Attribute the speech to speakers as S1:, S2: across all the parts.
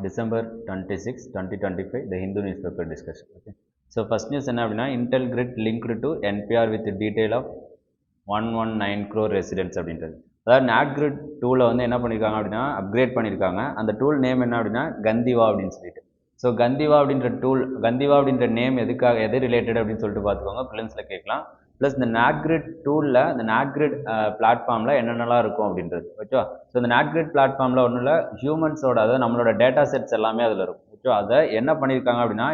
S1: December 26, 2025, the Hindu newspaper discussion. Okay. So first news என்ன அப்படின்னா Intel Grid linked to NPR with detail of 119 crore residents அப்படின்றது. அதாவது NAT Grid டூலை வந்து என்ன பண்ணியிருக்காங்க அப்படின்னா அப்கிரேட் பண்ணியிருக்காங்க. அந்த டூல் நேம் என்ன அப்படின்னா கந்திவா அப்படின்னு சொல்லிட்டு. ஸோ கந்திவா அப்படின்ற நேம் எதுக்காக எது ரிலேட்டட் அப்படின்னு சொல்லிட்டு பார்த்துக்கோங்க, ப்ரிலிம்ஸில் கேட்கலாம். ப்ளஸ் இந்த NATGrid டூலில் இந்த NATGrid பிளாட்ஃபார்மில் என்னென்னலாம் இருக்கும் அப்படின்றது ஓகேவா. ஸோ இந்த NATGrid பிளாட்ஃபார்மில் ஒன்றும் இல்லை, ஹியூமன்ஸோட அதாவது நம்மளோட டேட்டா செட்ஸ் எல்லாமே அதில் இருக்கும் ஓகேவா. அதை என்ன பண்ணியிருக்காங்க அப்படின்னா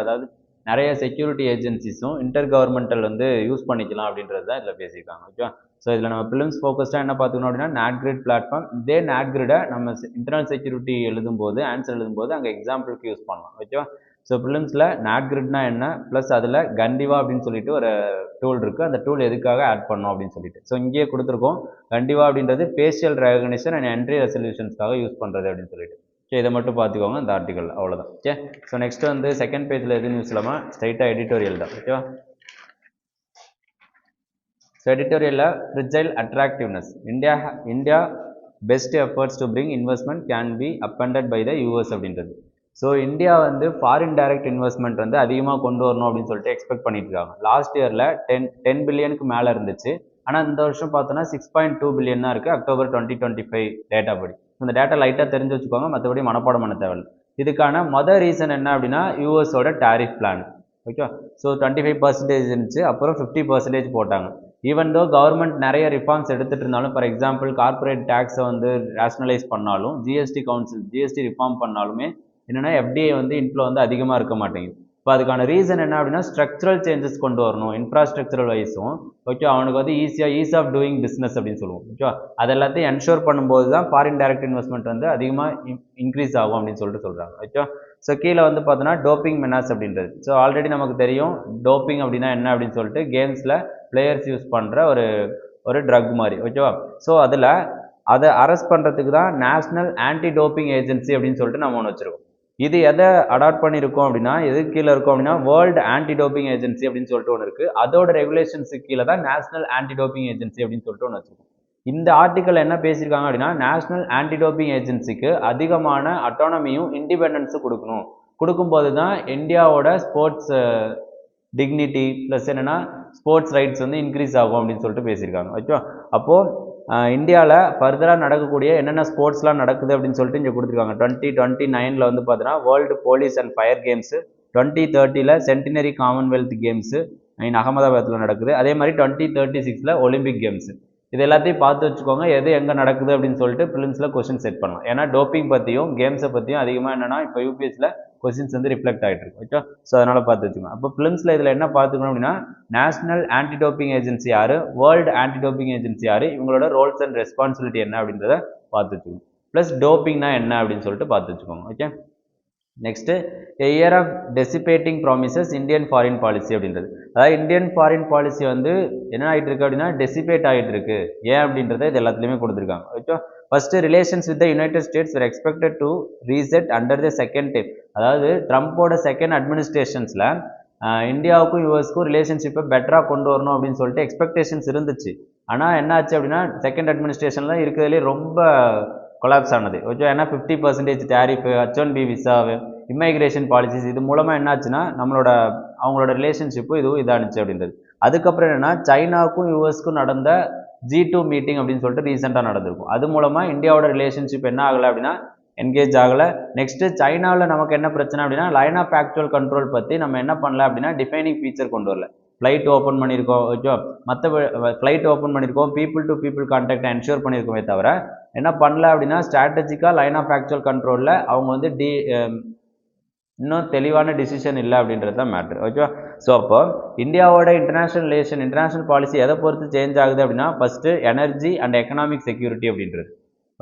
S1: அதாவது நிறைய செக்யூரிட்டி ஏஜென்சிஸும் இன்டர் கவர்மெண்டல் வந்து யூஸ் பண்ணிக்கலாம் அப்படின்றது தான் இதில் பேசியிருக்காங்க ஓகேவா. ஸோ இதில் நம்ம ப்ரிலிம்ஸ் ஃபோக்கஸ்டாக என்ன பார்த்துக்கணும் அப்படின்னா NATGrid பிளாட்ஃபார்ம். இதே NATGrid நம்ம இன்டர்னல் செக்யூரிட்டி எழுதும்போது ஆன்சர் எழுதும்போது அங்கே எக்ஸாம்பிளுக்கு யூஸ் பண்ணலாம் ஓகேவா. ஸோ ப்ரிலிம்ஸில் NATGridனா என்ன, ப்ளஸ் அதில் கண்டிவா அப்படின்னு சொல்லிட்டு ஒரு டூல் இருக்குது, அந்த டூல் எதுக்காக ஆட் பண்ணோம் அப்படின்னு சொல்லிட்டு. ஸோ இங்கேயே கொடுத்துருக்கோம், கண்டிவா அப்படின்றது ஃபேஷியல் ரெகக்னிஷன் அண்ட் என்ட்ரி ரெசல்யூஷன்ஸ்க்காக யூஸ் பண்ணுறது அப்படின்னு சொல்லிட்டு. ஸோ இதை மட்டும் பார்த்துக்கோங்க இந்த ஆர்டிகல், அவ்வளோதான் ஓகே. ஸோ நெக்ஸ்ட் வந்து செகண்ட் பேஜில் எது நியூஸ் இல்லாமல் ஸ்ட்ரைட்டாக எடிட்டோரியல் தான் ஓகேவா. ஸோ எடிட்டோரியலில் fragile attractiveness, India best efforts to bring investment can be upended by the US அப்படின்றது. ஸோ இந்தியா வந்து ஃபாரின் டைரக்ட் இன்வெஸ்ட்மெண்ட் வந்து அதிகமாக கொண்டு வரணும் அப்படின்னு சொல்லிட்டு எக்ஸ்பெக்ட் பண்ணிட்டு இருக்காங்க. லாஸ்ட் இயரில் 10 பில்லியனுக்கு மேலே இருந்துச்சு. ஆனால் இந்த வருஷம் பார்த்தோன்னா 6.2 பில்லியன் தான் இருக்குது October 2025 டேட்டா படி. இந்த டேட்டா லைட்டாக தெரிஞ்சு வச்சுக்கோங்க, மற்றபடி மனப்பாடம் பண்ண தேவையில்லை. இதுக்கான ரீசன் என்ன அப்படின்னா யூஎஸோட டேரிஃப் பிளான் ஓகே. ஸோ 25% இருந்துச்சு, அப்புறம் 50% போட்டாங்க. ஈவன் தோ கவர்மெண்ட் நிறைய ரிஃபார்ம்ஸ் எடுத்துகிட்டு இருந்தாலும், ஃபார் எக்ஸாம்பிள் கார்பரேட் டேக்ஸை வந்து ரேஷனலைஸ் பண்ணாலும், ஜிஎஸ்டி ரிஃபார்ம் பண்ணாலுமே என்னென்னா எஃப்டிஐ வந்து இன்ஃப்ளோ வந்து அதிகமாக இருக்க மாட்டேங்குது. இப்போ அதுக்கான ரீசன் என்ன அப்படின்னா ஸ்ட்ரக்சரல் சேஞ்சஸ் கொண்டு வரணும், இன்ஃப்ராஸ்ட்ரக்சரல் வைஸும் ஓகே. அவனுக்கு வந்து ஈஸ் ஆஃப் டூயிங் பிஸ்னஸ் அப்படின்னு சொல்லுவோம் ஓகே. அது எல்லாத்தையும் என்ஷோர் பண்ணும்போது தான் ஃபாரின் டைரக்ட் இன்வெஸ்ட்மெண்ட் வந்து அதிகமாக இன்க்ரீஸ் ஆகும் அப்படின்னு சொல்லிட்டு சொல்கிறாங்க ஓகே. ஸோ கீழே வந்து பார்த்தோன்னா டோப்பிங் மெனாஸ் அப்படின்றது. ஸோ ஆல்ரெடி நமக்கு தெரியும் டோப்பிங் அப்படின்னா என்ன அப்படின்னு சொல்லிட்டு, கேம்ஸில் பிளேயர்ஸ் யூஸ் பண்ணுற ஒரு ட்ரக் மாதிரி ஓகேவா. ஸோ அதை அரெஸ்ட் பண்ணுறதுக்கு தான் நேஷ்னல் ஆன்டி டோப்பிங் ஏஜென்சி அப்படின்னு சொல்லிட்டு நம்ம ஒன்று வச்சுருக்கோம். இது எதை அடாப்ட் பண்ணியிருக்கோம் அப்படின்னா, எது கீழே இருக்கும் அப்படின்னா வேர்ல்டு ஆன்டி டோப்பிங் ஏஜென்சி அப்படின்னு சொல்லிட்டு ஒன்று இருக்குது. அதோட ரெகுலேஷன்ஸுக்கு கீழே தான் நேஷனல் ஆன்டி டோப்பிங் ஏஜென்சி அப்படின்னு சொல்லிட்டு ஒன்று வச்சுருக்கோம். இந்த ஆர்டிக்கல் என்ன பேசியிருக்காங்க அப்படின்னா, நேஷனல் ஆன்டி டோப்பிங் ஏஜென்சிக்கு அதிகமான அட்டானமியும் இண்டிபெண்டன்ஸும் கொடுக்கும்போது தான் இந்தியாவோட ஸ்போர்ட்ஸ் டிக்னிட்டி ப்ளஸ் என்னென்னா ஸ்போர்ட்ஸ் ரைட்ஸ் வந்து இன்க்ரீஸ் ஆகும் அப்படின்னு சொல்லிட்டு பேசியிருக்காங்க ஓகே. அப்போது இந்தியாவில் ஃபர்தராக நடக்கக்கூடிய என்னென்ன ஸ்போர்ட்ஸ்லாம் நடக்குது அப்படின்னு சொல்லிட்டு இங்கே கொடுத்துருக்காங்க. 2029 வந்து பார்த்தீங்கன்னா world police and fire games, 2030 centenary Commonwealth games அகமதாபாத்தில் நடக்குது. அதே மாதிரி 2036 ஒலிம்பிக் கேம்ஸு. இது எல்லாத்தையும் பார்த்து வச்சுக்கோங்க, எது எங்கே நடக்குது அப்படின்னு சொல்லிட்டு ப்ரிலிம்ஸில் கொஸ்டின் செட் பண்ணலாம். ஏன்னா டோப்பிங் பற்றியும் கேம்ஸை பற்றியும் அதிகமாக என்னென்னா இப்போ யூபிஎஸ்சில் கொஸ்டின்ஸ் வந்து ரிஃப்ளெக்ட் ஆகிட்டு இருக்கு ஓகே. ஸோ அதனால் பார்த்து வச்சுக்கோங்க. அப்போ ப்ரிலிம்ஸில் இதில் என்ன பார்த்துக்கணும் அப்படின்னா, நேஷனல் ஆன்டி டோப்பிங் ஏஜென்சி யார், வேர்ல்டு ஆன்டி டோப்பிங் ஏஜென்சி யார், இவங்களோட ரோல்ஸ் அண்ட் ரெஸ்பான்சிபிலிட்டி என்ன அப்படின்றத பார்த்து வச்சுக்கோங்க. ப்ளஸ் டோப்பிங்னா என்ன அப்படின்னு சொல்லிட்டு பார்த்து வச்சுக்கோங்க okay. Next year of dissipating promises Indian foreign policy அப்படின்றது. அதாவது இந்தியன் ஃபாரின் பாலிசி வந்து என்ன ஆகிட்டு இருக்கு அப்படின்னா டெசிபேட் ஆகிட்டு இருக்கு. ஏன் அப்படின்றத இது எல்லாத்துலேயுமே கொடுத்துருக்காங்க okay. First relations with the United states were expected to reset under the second term. அதாவது ட்ரம்ப்போட செகண்ட் அட்மினிஸ்ட்ரேஷன்ஸில் இந்தியாவுக்கும் யூஎஸ்க்கும் ரிலேஷன்ஷிப்பை பெட்டராக கொண்டு வரணும் அப்படின்னு சொல்லிட்டு எக்ஸ்பெக்டேஷன்ஸ் இருந்துச்சு. ஆனால் என்ன ஆச்சு அப்படின்னா செகண்ட் அட்மினிஸ்ட்ரேஷனில் இருக்கிறதுலே ரொம்ப கொலாப்ஸ் ஆனது ஓகே. ஏன்னா 50% டேரிஃபு, H1B விசாவு, இம்மைக்ரேஷன் பாலிசிஸ், இது மூலமாக என்னாச்சுன்னா அவங்களோட ரிலேஷன்ஷிப்பும் இதுவும் இதானுச்சு அப்படின்றது. அதுக்கப்புறம் என்னென்னா சைனாவுக்கும் யூஎஸ்க்கும் நடந்த G2 மீட்டிங் அப்படின்னு சொல்லிட்டு ரீசெண்டாக நடந்திருக்கும். அது மூலமாக இந்தியாவோட ரிலேஷன்ஷிப் என்ன ஆகலை அப்படின்னா என்கேஜ் ஆகலை. நெக்ஸ்ட்டு சைனாவில் நமக்கு என்ன பிரச்சனை அப்படின்னா லைன் ஆஃப் ஆக்சுவல் கண்ட்ரோல் பற்றி நம்ம என்ன பண்ணல அப்படின்னா டிஃபைனிங் ஃபீச்சர் கொண்டு வரல. ஃப்ளைட் ஓப்பன் பண்ணியிருக்கோம் ஓகே, ஃப்ளைட் ஓப்பன் பண்ணியிருக்கோம், பீப்புள் டு பீப்புள் கான்டாக்டை என்ஷூர் பண்ணியிருக்கோமே தவிர என்ன பண்ணல அப்படின்னா ஸ்ட்ராட்டஜிக்காக லைன் ஆஃப் ஆக்சுவல் கண்ட்ரோலில் அவங்க வந்து இன்னும் தெளிவான டிசிஷன் இல்லை அப்படின்றது தான் மேட்ரு ஓகே. ஸோ அப்போ இந்தியாவோட இன்டர்நேஷனல் பாலிசி எதை பொறுத்து சேஞ்ச் ஆகுது அப்படின்னா first energy and economic security அப்படின்றது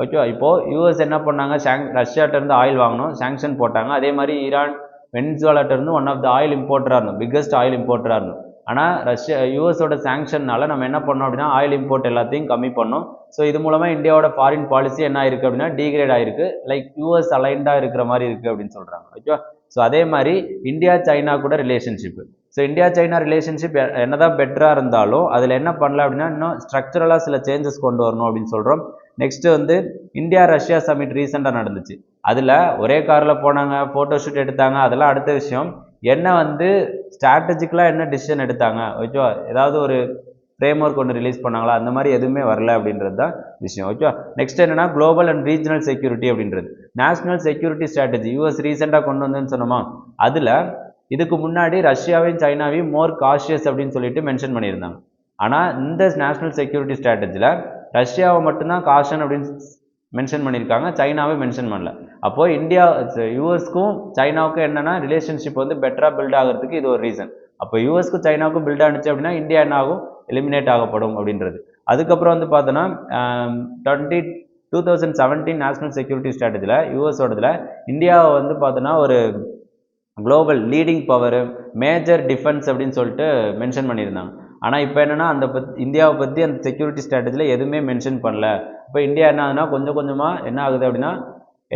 S1: ஓகே. இப்போது யூஎஸ் என்ன பண்ணாங்க, ரஷ்யாட்டிருந்து ஆயில் வாங்கணும், சாங்ஷன் போட்டாங்க. அதே மாதிரி ஈரான் வெனிசுவேலாட்டிருந்து ஒன் ஆஃப் த ஆயில் இம்போர்ட்டராக இருந்தோம், பிக்கஸ்ட் ஆயில் இம்போர்ட்டராக இருந்தோம். ஆனால் யூஎஸோட சாங்ஷன்னால நம்ம என்ன பண்ணோம் அப்படின்னா ஆயில் இம்போர்ட் எல்லாத்தையும் கம்மி பண்ணோம். ஸோ இது மூலமாக இந்தியாவோட ஃபாரின் பாலிசி என்ன ஆயிருக்கு அப்படின்னா டீக்ரேட் ஆயிருக்கு, லைக் யூஎஸ் அலைண்டாக இருக்கிற மாதிரி இருக்குது அப்படின்னு சொல்கிறாங்க ஓகே. ஸோ அதே மாதிரி இந்தியா சைனா கூட relationship. So India China relationship என்னதான் பெட்டராக இருந்தாலும் அதில் என்ன பண்ணல அப்படின்னா இன்னும் ஸ்ட்ரக்சரலாக சில சேஞ்சஸ் கொண்டு வரணும் அப்படின்னு சொல்கிறோம். நெக்ஸ்ட் வந்து இந்தியா ரஷ்யா சமிட் ரீசெண்டாக நடந்துச்சு. அதில் ஒரே காரில் போனாங்க, ஃபோட்டோ ஷூட் எடுத்தாங்க, அதெல்லாம் அடுத்த விஷயம். என்ன வந்து ஸ்ட்ராட்டஜிக்கலாக என்ன டிசிஷன் எடுத்தாங்க, ஓகேவா? ஏதாவது ஒரு ஃப்ரேம் ஒர்க் ஒன்று ரிலீஸ் பண்ணாங்களா, அந்த மாதிரி எதுவுமே வரல அப்படின்றது தான் விஷயம், ஓகேவா? நெக்ஸ்ட் என்னன்னா குளோபல் அண்ட் ரீஜனல் செக்யூரிட்டி அப்படின்றது. நேஷனல் செக்யூரிட்டி ஸ்ட்ராட்டஜி யூஎஸ் ரீசெண்டாக கொண்டு வந்தேன்னு சொன்னோமா, அதில் இதுக்கு முன்னாடி ரஷ்யாவையும் சைனாவையும் மோர் காஷியஸ் அப்படின்னு சொல்லிட்டு மென்ஷன் பண்ணியிருந்தாங்க. ஆனால் இந்த நேஷனல் செக்யூரிட்டி ஸ்ட்ராட்டஜியில் ரஷ்யாவை மட்டும்தான் காஷன் அப்படின்னு மென்ஷன் பண்ணியிருக்காங்க, சைனாவை மென்ஷன் பண்ணல. அப்போது இந்தியா யூஎஸ்க்கும் சைனாவுக்கும் என்னென்னா ரிலேஷன்ஷிப் வந்து பெட்டராக பில்ட் ஆகிறதுக்கு இது ஒரு ரீசன். அப்போ யூஎஸ்க்கும் சைனாவுக்கும் பில்ட் ஆனிச்சு அப்படின்னா இந்தியா என்ன ஆகும், எலிமினேட் ஆகப்படும் அப்படின்றது. அதுக்கப்புறம் வந்து பார்த்தோன்னா 2017 நேஷனல் செக்யூரிட்டி ஸ்ட்ராட்டஜியில் யூஎஸோடதில் இந்தியாவை வந்து பார்த்தோன்னா ஒரு global leading power, major defence அப்படின்னு சொல்லிட்டு மென்ஷன் பண்ணியிருந்தாங்க. ஆனால் இப்போ என்னென்னா அந்த இந்தியாவை பற்றி அந்த செக்யூரிட்டி ஸ்ட்ராட்டஜியில் எதுவுமே மென்ஷன் பண்ணல. இப்போ இந்தியா என்ன ஆகுதுன்னா கொஞ்சம் கொஞ்சமாக என்ன ஆகுது அப்படின்னா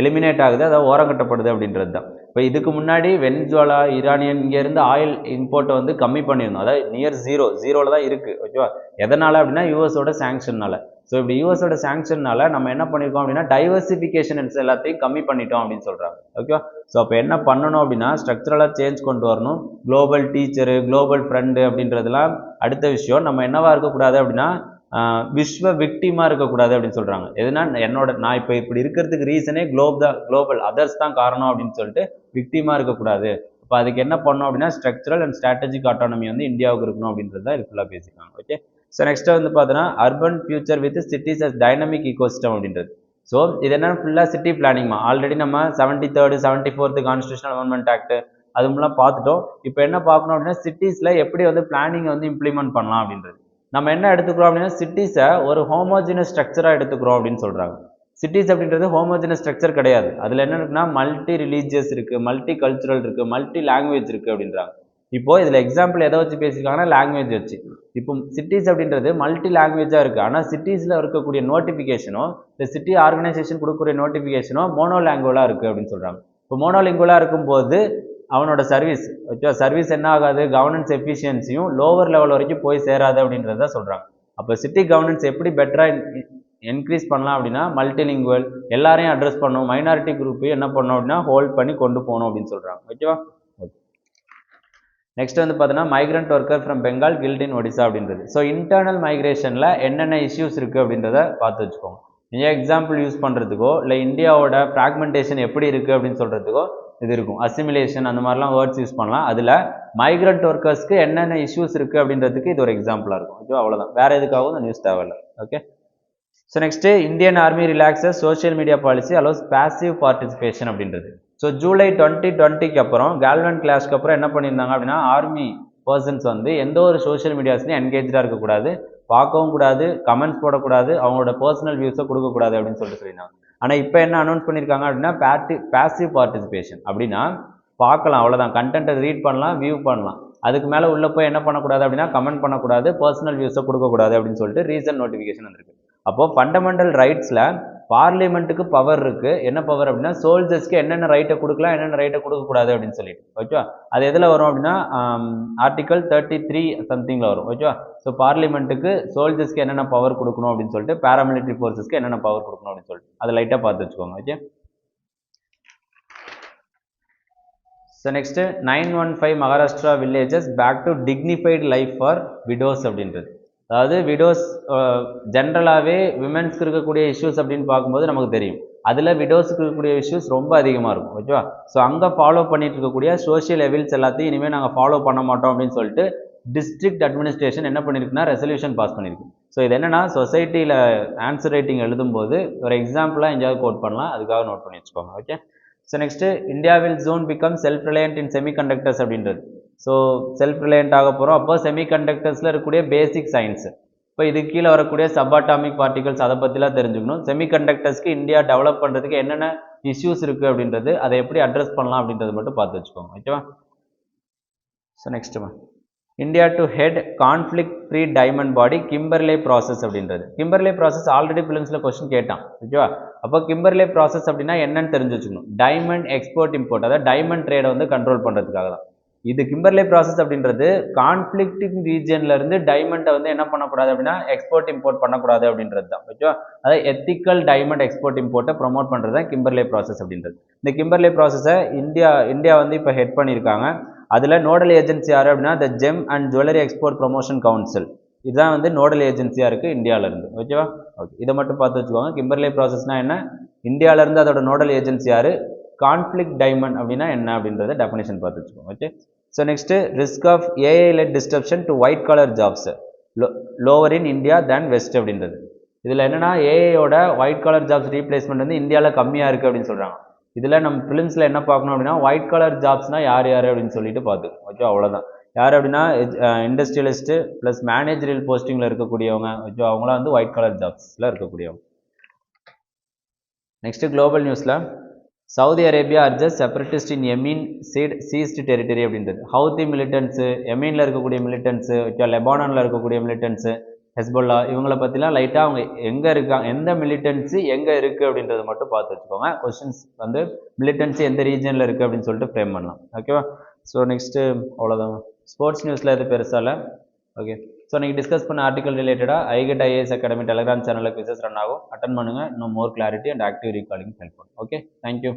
S1: எலிமினேட் ஆகுது, அதாவது ஓரங்கட்டப்படுது அப்படின்றது தான். இப்போ இதுக்கு முன்னாடி வெனிசுவேலா, ஈரானியன் இங்கேருந்து ஆயில் இம்போர்ட்டை வந்து கம்மி பண்ணியிருந்தோம், அதாவது நியர் ஜீரோவில் தான் இருக்குது, ஓகேவா? எதனால் அப்படின்னா யூஎஸோட சாங்ஷன்னால. ஸோ இப்படி யூஎஸோட சாங்ஷன்னால நம்ம என்ன பண்ணியிருக்கோம் அப்படின்னா டைவர்சிஃபிகேஷன்ஸ் எல்லாத்தையும் கம்மி பண்ணிட்டோம் அப்படின்னு சொல்கிறாங்க, ஓகேவா? ஸோ அப்போ என்ன பண்ணணும் அப்படின்னா ஸ்ட்ரக்சரலாக சேஞ்ச் கொண்டு வரணும். குளோபல் டீச்சரு, குளோபல் ஃப்ரெண்டு அப்படின்றதுலாம் அடுத்த விஷயம். நம்ம என்னவா இருக்கக்கூடாது அப்படின்னா விஸ்வ விக்டிமாக இருக்கக்கூடாது அப்படின்னு சொல்கிறாங்க. எதுனா நான் இப்போ இப்படி இருக்கிறதுக்கு ரீசனே குளோபல் அதர்ஸ் தான் காரணம் அப்படின்னு சொல்லிட்டு விக்டிமாக இருக்கக்கூடாது. இப்போ அதுக்கு என்ன பண்ணணும் அப்படின்னா ஸ்ட்ரக்சரல் அண்ட் ஸ்ட்ராட்டஜிக் ஆட்டானமி வந்து இந்தியாவுக்கு இருக்கணும் அப்படின்றது தான் இது ஃபுல்லாக பேசியிருக்காங்க, ஓகே? ஸோ நெக்ஸ்ட்டு வந்து பார்த்தோன்னா urban future with cities as dynamic ecosystem அப்படின்றது. ஸோ இது என்ன ஃபுல்லாக சிட்டி பிளானிங்மா. ஆல்ரெடி நம்ம 73rd 74th constitutional amendment act அது மூலம் பார்த்துட்டோம். இப்போ என்ன பார்க்கணும் அப்படின்னா சிட்டிஸில் எப்படி வந்து பிளானிங் வந்து இம்ப்ளிமெண்ட் பண்ணலாம் அப்படின்றது. நம்ம என்ன எடுத்துக்கிறோம் அப்படின்னா சிட்டிஸை ஒரு ஹோமோஜினஸ் ஸ்ட்ரக்சராக எடுத்துக்கிறோம் அப்படின்னு சொல்கிறாங்க. சிட்டிஸ் அப்படின்றது ஹோமோஜினஸ் ஸ்ட்ரக்சர் கிடையாது. அதில் என்ன இருக்குன்னா மல்டி ரிலீஜியஸ் இருக்குது, மல்டி கல்ச்சுரல் இருக்குது, மல்டி லாங்குவேஜ் இருக்குது அப்படின்றாங்க. இப்போது இதில் எக்ஸாம்பிள் எதை வச்சு பேசியிருக்காங்கன்னா லாங்குவேஜ் வச்சு. இப்போ சிட்டிஸ் அப்படின்றது மல்டி லாங்குவேஜாக இருக்குது, ஆனால் சிட்டிஸில் இருக்கக்கூடிய நோட்டிஃபிகேஷனோ இந்த சிட்டி ஆர்கனைசேஷன் கொடுக்கக்கூடிய நோட்டிஃபிகேஷனோ மோனோ லாங்குவலாக இருக்குது அப்படின்னு சொல்கிறாங்க. இப்போ மோனோ லிங்குவலாக இருக்கும்போது அவனோட சர்வீஸ் என்ன ஆகாது, கவர்னன்ஸ் எஃபிஷியன்சியும் லோவர் லெவல் வரைக்கும் போய் சேராது அப்படின்றத சொல்கிறாங்க. அப்போ சிட்டி கவர்னன்ஸ் எப்படி பெட்டராக இன்க்ரீஸ் பண்ணலாம் அப்படின்னா மல்டிலிங்குவல், எல்லாரையும் அட்ரஸ் பண்ணணும், மைனாரிட்டி குரூப்பையும் என்ன பண்ணணும் அப்படின்னா ஹோல்ட் பண்ணி கொண்டு போகணும் அப்படின்னு சொல்கிறாங்க, ஓகேவா? நெக்ஸ்ட் வந்து பார்த்தீங்கன்னா migrant worker from Bengal killed in Odisha அப்படின்றது. ஸோ இன்டர்னல் மைக்ரேஷனில் என்னென்ன இஷ்யூஸ் இருக்குது அப்படின்றத பார்த்து வச்சுக்கோங்க. நீங்கள் எக்ஸாம்பிள் யூஸ் பண்ணுறதுக்கோ இல்லை இந்தியாவோட ஃப்ராக்மெண்டேஷன் எப்படி இருக்குது அப்படின்னு சொல்கிறதுக்கோ இது இருக்கும். அசிமிலேஷன் அந்த மாதிரிலாம் வேர்ட்ஸ் யூஸ் பண்ணலாம். அதில் மைக்ரண்ட் ஒர்க்கர்ஸ்க்கு என்னென்ன இஷ்யூஸ் இருக்குது அப்படின்றதுக்கு இது ஒரு எக்ஸாம்பிளாக இருக்கும், ஓகே? அவ்வளோதான், வேறு எதுக்காகவும் இந்த நியூஸ் தேவையில்லை, okay? So next Indian army relaxes social media policy allows passive participation அப்படின்றது. ஸோ ஜூலை 2020க்கு அப்புறம் கேல்வன் கிளாஷ்க்கு அப்புறம் என்ன பண்ணியிருந்தாங்க அப்படின்னா ஆர்மி பர்சன்ஸ் வந்து எந்த ஒரு சோஷியல் மீடியாஸ்லையும் என்கேஜாக இருக்கக்கூடாது, பார்க்கவும் கூடாது, கமெண்ட்ஸ் போடக்கூடாது, அவங்களோட பர்சனல் வியூஸை கொடுக்கக்கூடாது அப்படின்னு சொல்லியிருந்தாங்க. ஆனால் இப்போ என்ன அனௌன்ஸ் பண்ணியிருக்காங்க அப்படின்னா பேசிவ் பார்ட்டிசிபேஷன் அப்படின்னா பார்க்கலாம், அவ்வளோதான், கண்டென்ட்டை ரீட் பண்ணலாம், வியூ பண்ணலாம், அதுக்கு மேலே உள்ளே போய் என்ன பண்ணக்கூடாது அப்படின்னா கமெண்ட் பண்ணக்கூடாது, பர்சனல் வியூஸை கொடுக்கக்கூடாது அப்படின்னு சொல்லிட்டு ரீசன்ட் நோட்டிஃபிகேஷன் வந்திருக்கு. அப்போது ஃபண்டமெண்டல் ரைட்ஸில் பார்லிமெண்ட்டுக்கு பவர் இருக்குது. என்ன பவர் அப்படின்னா சோல்ஜர்ஸ்க்கு என்னென்ன ரைட்டை கொடுக்கலாம், என்னென்ன ரைட்டை கொடுக்கக்கூடாது அப்படின்னு சொல்லிட்டு, ஓகேவா? அது எதில் வரும் அப்படின்னா ஆர்டிகல் 33 சம்திங்கில் வரும், ஓகேவா? ஸோ பார்லிமெண்ட்டுக்கு சோல்ஜர்ஸ்க்கு என்னென்ன பவர் கொடுக்கணும் அப்படின்னு சொல்லிட்டு, பேராமிலிட்டரி ஃபோர்ஸஸ்க்கு என்னென்ன பவர் கொடுக்கணும் அப்படின்னு சொல்லிட்டு அதை லைட்டாக பார்த்து வச்சுக்கோங்க, okay? So next 915 Maharashtra villages back to dignified life for widows அப்படின்றது. அதாவது விடோஸ் ஜென்ரலாகவே விமென்ஸ்க்கு இருக்கக்கூடிய இஷ்யூஸ் அப்படின்னு பார்க்கும்போது நமக்கு தெரியும், அதில் விடோஸுக்கு இருக்கக்கூடிய இஷ்யூஸ் ரொம்ப அதிகமாக இருக்கும், ஓகேவா? ஸோ அங்கே ஃபாலோ பண்ணிட்டு இருக்கக்கூடிய சோஷியல் எவில்ஸ் எல்லாத்தையும் இனிமேல் நாங்கள் ஃபாலோ பண்ண மாட்டோம் அப்படின்னு சொல்லிட்டு டிஸ்ட்ரிக்ட் அட்மினிஸ்ட்ரேஷன் என்ன பண்ணியிருக்குன்னா ரெசல்யூஷன் பாஸ் பண்ணியிருக்கு. ஸோ இது என்னென்னா சொசைட்டியில் ஆன்சர் ரைட்டிங் எழுதும்போது ஒரு எக்ஸாம்பிளாக எங்கேயாவது கோட் பண்ணலாம், அதுக்காக நோட் பண்ணி வச்சுக்கோங்க, okay? So next India will soon become self reliant in semiconductors அப்படின்றது. ஸோ செல்ஃப் ரிலையன்ட் ஆக போகிறோம். அப்போ செமிகண்டக்டர்ஸில் இருக்கக்கூடிய பேசிக் சயின்ஸு, இப்போ இது கீழே வரக்கூடிய சப்பாட்டாமிக் பார்ட்டிகல்ஸ் அதை பற்றிலாம் தெரிஞ்சுக்கணும். செமிகண்டக்டர்ஸ்க்கு இந்தியா டெவலப் பண்ணுறதுக்கு என்னென்ன இஷ்யூஸ் இருக்குது அப்படின்றது, அதை எப்படி அட்ரஸ் பண்ணலாம் அப்படின்றது மட்டும் பார்த்து வச்சுக்கோங்க, ஓகேவா? So next India to head conflict free diamond body Kimberley process அப்படின்றது. கிம்பர்லே ப்ராசஸ் ஆல்ரெடி பிலிம்ஸில் கொஸ்டின் கேட்டான், ஓகேவா? அப்போ கிம்பர்லே ப்ராசஸ் அப்படின்னா என்னன்னு தெரிஞ்சு வச்சுக்கணும். டைமண்ட் எக்ஸ்போர்ட் இம்போர்ட், அதாவது டைமண்ட் ட்ரேடை வந்து கண்ட்ரோல் பண்ணுறதுக்காக தான். இது கிம்பர்லே ப்ராசஸ் அப்படின்றது கான்ஃப்ளிக்டிங் ரீஜன்ல இருந்து டைமண்டை வந்து என்ன பண்ணக்கூடாது அப்படின்னா எக்ஸ்போர்ட் இம்போர்ட் பண்ணக்கூடாது அப்படின்றது தான் ஓகேவா. அதாவது எத்திக்கல் டைமண்ட் எக்ஸ்போர்ட் இம்போர்ட்டை ப்ரொமோட் பண்ணுறது தான் கிம்பர்லே ப்ராசஸ் அப்படின்றது. இந்த கிம்பர்லே ப்ராசஸை இந்தியா வந்து இப்போ ஹெட் பண்ணியிருக்காங்க. அதில் நோடல் ஏஜென்சி யார் அப்படின்னா த GeM and jewellery export promotion council, இதுதான் வந்து நோடல் ஏஜென்சியாக இருக்குது இந்தியாவிலேருந்து ஓகேவா. ஓகே, இதை மட்டும் பார்த்து வச்சுக்கோங்க. கிம்பர்லே ப்ராசஸ்னால் என்ன, இந்தியாவிலேருந்து அதோட நோடல் ஏஜென்சி யார், கான்ஃப்ளிக்ட் டைமண்ட் அப்படின்னா என்ன அப்படின்றத டெஃபினேஷன் பார்த்து வச்சுக்கோங்க. Okay, so next risk of AI led disruption to white collar jobs lower in India than west அப்படின்றது. இதில் என்னென்னா ஏஐயோட ஒயிட் கலர் ஜாப்ஸ் ரீப்ளேஸ்மெண்ட் வந்து இந்தியாவில் கம்மியாக இருக்குது அப்படின்னு சொல்கிறாங்க. இதில் நம்ம ஃபிலிம்ஸில் என்ன பார்க்கணும் அப்படின்னா ஒயிட் கலர் ஜாப்ஸ்னால் யார் யார் அப்படின்னு சொல்லிட்டு பார்த்துக்கணும் ஓகே, அவ்வளோதான். யார் அப்படின்னா இண்டஸ்ட்ரியலிஸ்ட்டு ப்ளஸ் மேனேஜரியல் போஸ்டிங்கில் இருக்கக்கூடியவங்க ஓகே, அவங்களாம் வந்து ஒயிட் கலர் ஜாப்ஸில் இருக்கக்கூடியவங்க. நெக்ஸ்ட்டு குளோபல் நியூஸில் சவுதி அரேபியா அர்ஜஸ்ட் செப்பரேட்டிஸ்ட் இன் எமீன் சீஸ்டு டெரிட்டரி அப்படின்றது. ஹவுதி மிலிட்டன்ஸு, எமீனில் இருக்கக்கூடிய மிலிட்டன்ஸு ஓகே, லெபானானில் இருக்கக்கூடிய மிலிட்டன்ஸு, ஹெஸ்பொல்லா, இவங்களை பற்றிலாம் லைட்டாக அவங்க எங்கே இருக்காங்க, எந்த மிலிட்டன்ஸு எங்கே இருக்குது அப்படின்றத மட்டும் பார்த்து வச்சுக்கோங்க. கொஸ்டின்ஸ் வந்து மிலிட்டன்ஸு எந்த ரீஜனில் இருக்குது அப்படின்னு சொல்லிட்டு ஃப்ரேம் பண்ணலாம் ஓகேவா. ஸோ நெக்ஸ்ட்டு அவ்வளோதான். ஸ்போர்ட்ஸ் நியூஸில் எது பெருசாக இல்லை ஓகே. ஸோ நீங்கள் டிஸ்கஸ் பண்ண ஆர்டிகல் ரிலேட்டடாக ஐகெட் ஐஏஎஸ் அகாடமி டெலிகிராம் சேனலில் குவிசஸ் ரன் ஆகும். அட்டன் பண்ணுங்கள், இன்னும் more clarity and active recalling help பண்ணும். Okay, thank you.